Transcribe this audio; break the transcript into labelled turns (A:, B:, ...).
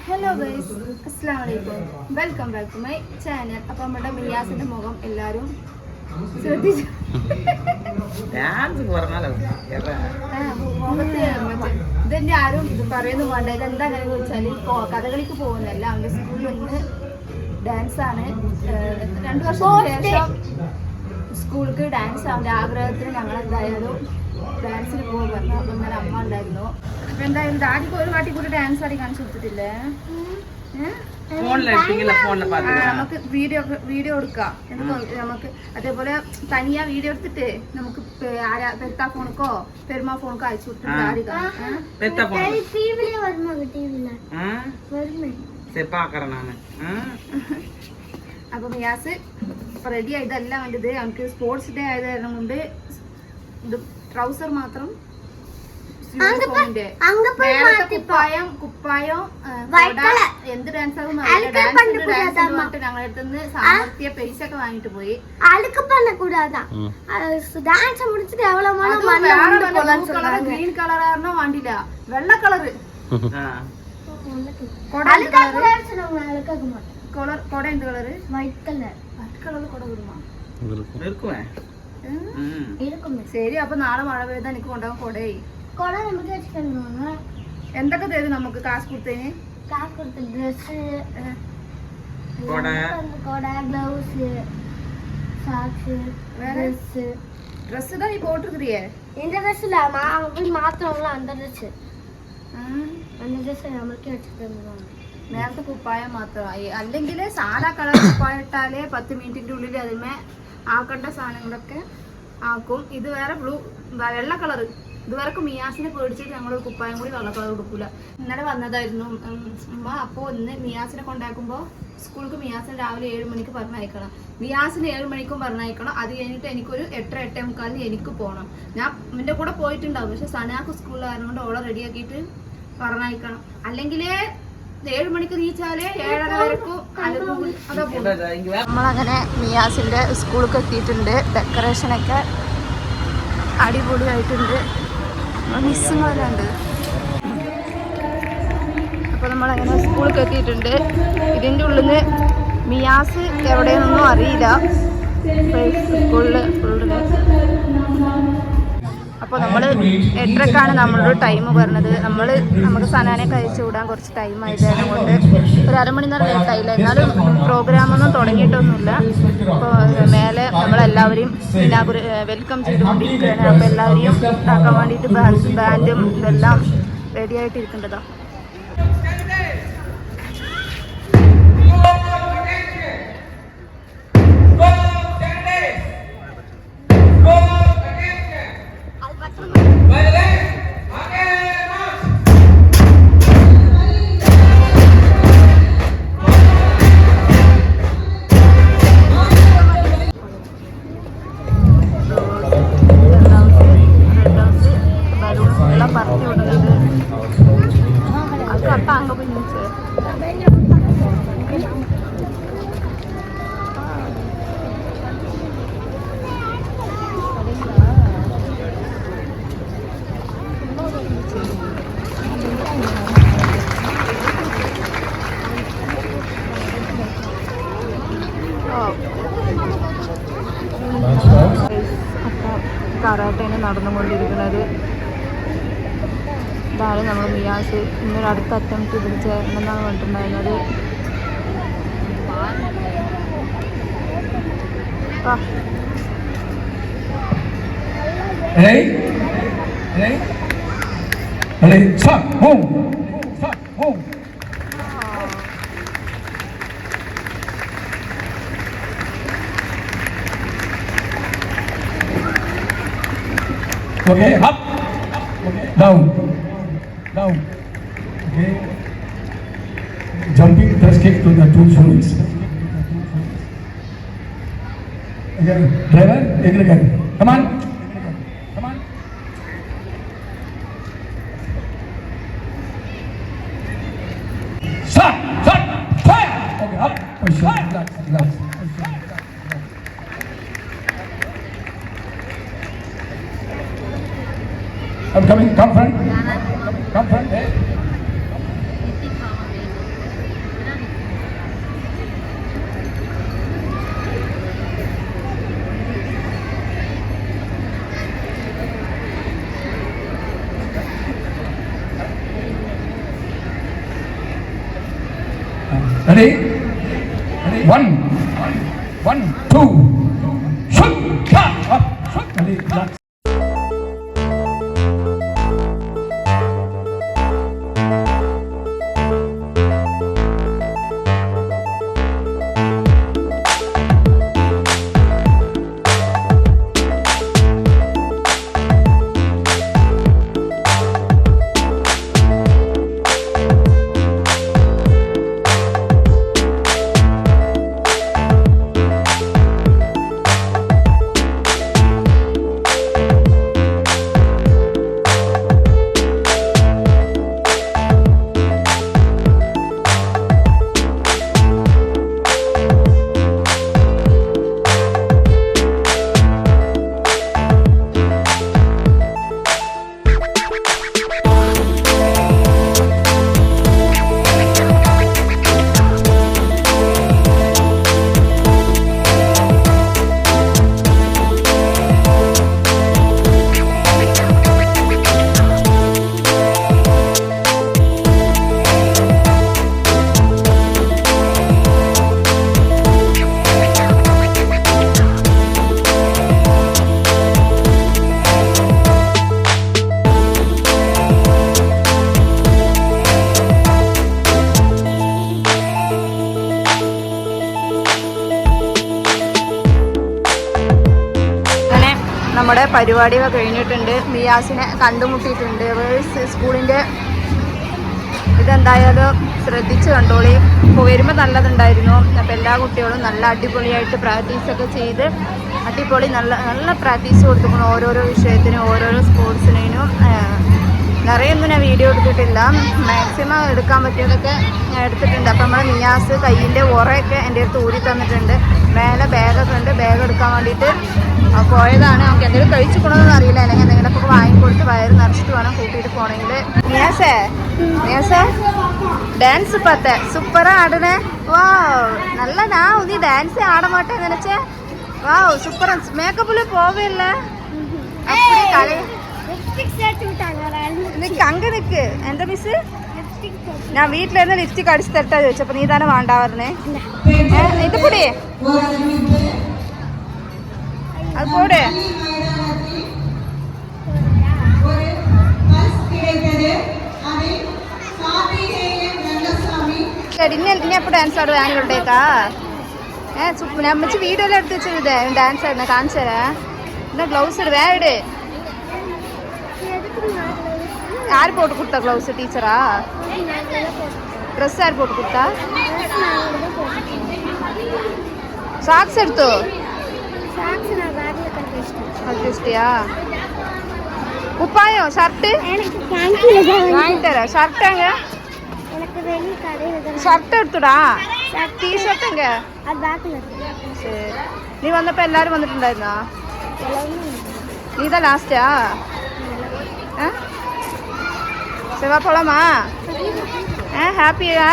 A: Hello guys, അസ്സലാമു അലൈക്കും. Welcome back to my channel. അപ്പോൾ നമ്മുടെ മിയാസിന്റെ മുഖം എല്ലാവരും ശ്രദ്ധിച്ചു. മുഖത്ത് ഇതെന്നെ ആരും പറയുന്നു വേണ്ട. ഇതെന്താ അങ്ങനെ ചോദിച്ചാൽ കഥകളിക്ക് പോകുന്നല്ല, അവൻ്റെ സ്കൂളിൽ നിന്ന് ഡാൻസാണ്. 2 വർഷത്തിന് ശേഷം സ്കൂൾക്ക് ഡാൻസ് അവൻ്റെ ആഗ്രഹത്തിന് ഞങ്ങൾ എന്തായാലും ഡാൻസിന് പോകും പറഞ്ഞു. അപ്പം ഇന്നലെ അമ്മ ഉണ്ടായിരുന്നു. അപ്പം എന്തായാലും ഡാഡിക്ക് ഒരു വാട്ടി കൂടി ഡാൻസ് ആടി കാണിച്ചു കൊടുത്തിട്ടില്ലേ? നമുക്ക് വീഡിയോ എടുക്കാം. നമുക്ക് അതേപോലെ തനിയാ വീഡിയോ എടുത്തിട്ട് നമുക്ക് പെരുത്താ ഫോണക്കോ പെരുമാ ഫോണക്കോ അയച്ചു കൊടുത്തിട്ട് ഡാഡി അപ്പൊ മിയാസ് റെഡി ആയതല്ല വേണ്ടത്. അവർക്ക് സ്പോർട്സ് ഡേ ആയത് കാരണം കൊണ്ട് ഇത് ട്രൗസർ മാത്രം കുപ്പായം എന്ത് ഡാൻസ് ആകും ഞങ്ങളുടെ അടുത്ത് സാമർത്ഥ്യ പൈസ ഒക്കെ വാങ്ങിട്ട് പോയി. ഗ്രീൻ കളർ ആയിരുന്നോ വേണ്ടില്ല, വെള്ള കളറ് കൊട എന്ത് കളറ്? വൈറ്റ് കളർ കൊട വിടുമോ? ശരി, അപ്പൊ നാളെ മഴ പെയ്താ എനിക്ക് കൊണ്ടാകും കൊടയായി. എന്തൊക്കെ തരും നമുക്ക് കാശ് കൊടുത്തതിന്? ഡ്രസ്, ഡ്രസ് தான் நீ போட்டுக்கிறியே? இந்த Dress இல்ல, മാത്രമുള്ള அந்த Dress. அந்த Dress നമുക്ക് വെച്ചിട്ടുണ്ടാവും. നേരത്തെ കുപ്പായം മാത്രമായി. അല്ലെങ്കിൽ സാധാ കളർ കുപ്പായം ഇട്ടാലേ 10 മിനിറ്റിന്റെ ഉള്ളിൽ അതിന്മേ ആക്കേണ്ട സാധനങ്ങളൊക്കെ ആക്കും. ഇത് വേറെ വെള്ള കളറ്. ഇതുവരെ മിയാസിനെ പേടിച്ചിട്ട് ഞങ്ങൾ കുപ്പായം കൂടി വെള്ള കളർ കൊടുക്കൂല. ഇന്നലെ വന്നതായിരുന്നു അമ്മ. അപ്പോൾ ഇന്ന് മിയാസിനെ കൊണ്ടാക്കുമ്പോൾ സ്കൂൾക്ക് മിയാസിന് രാവിലെ 7 മണിക്ക് പറഞ്ഞയക്കണം. മിയാസിന് 7 മണിക്കും പറഞ്ഞയക്കണം. അത് കഴിഞ്ഞിട്ട് എനിക്കൊരു 8:45 എനിക്ക് പോകണം. ഞാൻ എൻ്റെ കൂടെ പോയിട്ടുണ്ടാവും. പക്ഷെ സനാക്ക് സ്കൂളിലായിരുന്നു കൊണ്ട് ഓളെ റെഡിയാക്കിയിട്ട് പറഞ്ഞയക്കണം. അല്ലെങ്കിൽ 7 മണിക്ക് നീച്ചാലേ 7:30 വരെക്കും നമ്മളങ്ങനെ മിയാസിന്റെ സ്കൂളിലേക്ക് എത്തിയിട്ടുണ്ട്. ഡെക്കറേഷനൊക്കെ അടിപൊളിയായിട്ടുണ്ട്. മിസ്സുകളെല്ലാം ഉണ്ട്. അപ്പോൾ നമ്മളങ്ങനെ സ്കൂളിലേക്ക് എത്തിയിട്ടുണ്ട്. ഇതിൻ്റെ ഉള്ളിൽ നിന്ന് മിയാസ് എവിടെയൊന്നും അറിയില്ല. സ്കൂളിൽ അപ്പോൾ നമ്മൾ 8:30 നമ്മളൊരു ടൈം പറഞ്ഞത്. നമുക്ക് സനാനെ കഴിച്ചു വിടാൻ കുറച്ച് ടൈം ആയതിനെ കൊണ്ട് ഒരു അരമണിക്കൂർ ലേറ്റായില്ല. എന്നാലും പ്രോഗ്രാമൊന്നും തുടങ്ങിയിട്ടൊന്നുമില്ല. അപ്പോൾ മേലെ നമ്മളെല്ലാവരെയും വെൽക്കം ചെയ്തുകൊണ്ടിരിക്കുകയാണ്. അപ്പോൾ എല്ലാവരെയും ഇതാക്കാൻ വേണ്ടിയിട്ട് ബാൻഡും ഇതെല്ലാം റെഡി ആയിട്ടിരിക്കേണ്ടതാണ്. കരാട്ടയാണ് നടന്നുകൊണ്ടിരിക്കുന്നത്. ഇതാണ് നമ്മൾ മിയാസ്. ഇന്നൊരു അടുത്ത അറ്റംപ്റ്റ് ഇതിൽ ചേരണമെന്നാണ് പറഞ്ഞിട്ടുണ്ടായിരുന്നത്.
B: Okay, up, down, okay, jumping thrust kick to the 2 shoulders. Again, driver, again, come on, start, fire, okay, up, position, relax. I'm coming, come front, hey. Ready? Ready? One, two, shoot, cut, up, shoot. Ready? Relax.
C: നമ്മുടെ പരിപാടികൾ കഴിഞ്ഞിട്ടുണ്ട്. മിയാസിനെ കണ്ടുമുട്ടിയിട്ടുണ്ട്. സ്കൂളിൻ്റെ ഇതെന്തായാലും ശ്രദ്ധിച്ച് കണ്ടോളി. വരുമ്പോൾ നല്ലതുണ്ടായിരുന്നു. അപ്പോൾ എല്ലാ കുട്ടികളും നല്ല അടിപൊളിയായിട്ട് പ്രാക്ടീസൊക്കെ ചെയ്ത് അടിപൊളി നല്ല പ്രാക്ടീസ് കൊടുത്തിരിക്കുന്നു. ഓരോരോ വിഷയത്തിനും ഓരോരോ സ്പോർട്സിനും. നിറയൊന്നും ഞാൻ വീഡിയോ എടുത്തിട്ടില്ല. മാക്സിമം എടുക്കാൻ പറ്റിയതൊക്കെ ഞാൻ എടുത്തിട്ടുണ്ട്. അപ്പോൾ നമ്മുടെ മിയാസ് കയ്യിൻ്റെ ഉറയൊക്കെ എൻ്റെ അടുത്ത് ഊരി തന്നിട്ടുണ്ട്. മേലെ ബാഗൊക്കെ ഉണ്ട്. ബാഗ് എടുക്കാൻ വേണ്ടിയിട്ട് പോയതാണ്. നമുക്ക് എന്തെങ്കിലും കഴിച്ചിക്കണമെന്നൊന്നും അറിയില്ല. അല്ലെങ്കിൽ എന്തെങ്കിലുമൊക്കെ വാങ്ങിക്കൊടുത്ത് വയറ് നിറച്ചിട്ട് വേണം കൂട്ടിയിട്ട് പോകണമെങ്കിൽ. മിയാസേ டான்ஸ் பார்த்தேன். சூப்பராக ஆடுனேன். வா நல்லா நான் நீ டான்ஸே ஆட மாட்டேன்னு நினச்சேன். வா சூப்பராக மேக்கப்பில் போவே இல்லை. அப்படி கலை നിക്ക് അങ്ങ് നിക്ക്. എന്താ മിസ്? ഞാൻ വീട്ടിലിരുന്ന് ലിപ്സ്റ്റിക് അടിച്ച് തരട്ടാ ചോദിച്ചപ്പോ നീ തന്നെ വേണ്ടാ പറഞ്ഞേ. ഇത് കൂടി അത് പോടെ. ഇനി എപ്പോ ഡാൻസ് ആടും ആനുകളുടേക്കാ? അമ്മച്ചി വീഡിയോ എല്ലാം എടുത്ത് വെച്ചത് ഡാൻസ് ആയിരുന്നു. കാണിച്ചു തരാ. എന്നാ ഗ്ലൗസ് ഇട്, വേഗം ഇട്. யார் போட்டு கொடுத்தா க்ளவுஸ்? டீச்சரா? ட்ரெஸ் யார் போட்டு கொடுத்தா? சாக்ஸ் எடுத்தோ? கட்டியா? குப்பாயம் ஷர்ட்டு வாங்கி தரேன். ஷர்ட்டாங்க ஷர்ட் எடுத்துடா. டீஷர்ட்டுங்க சரி. நீ வந்தப்போ எல்லாரும் வந்துட்டுണ്ടായിരുന്നാ? நீ தான் லாஸ்டா? செவ்வா போலாமா? ஹாப்பியா?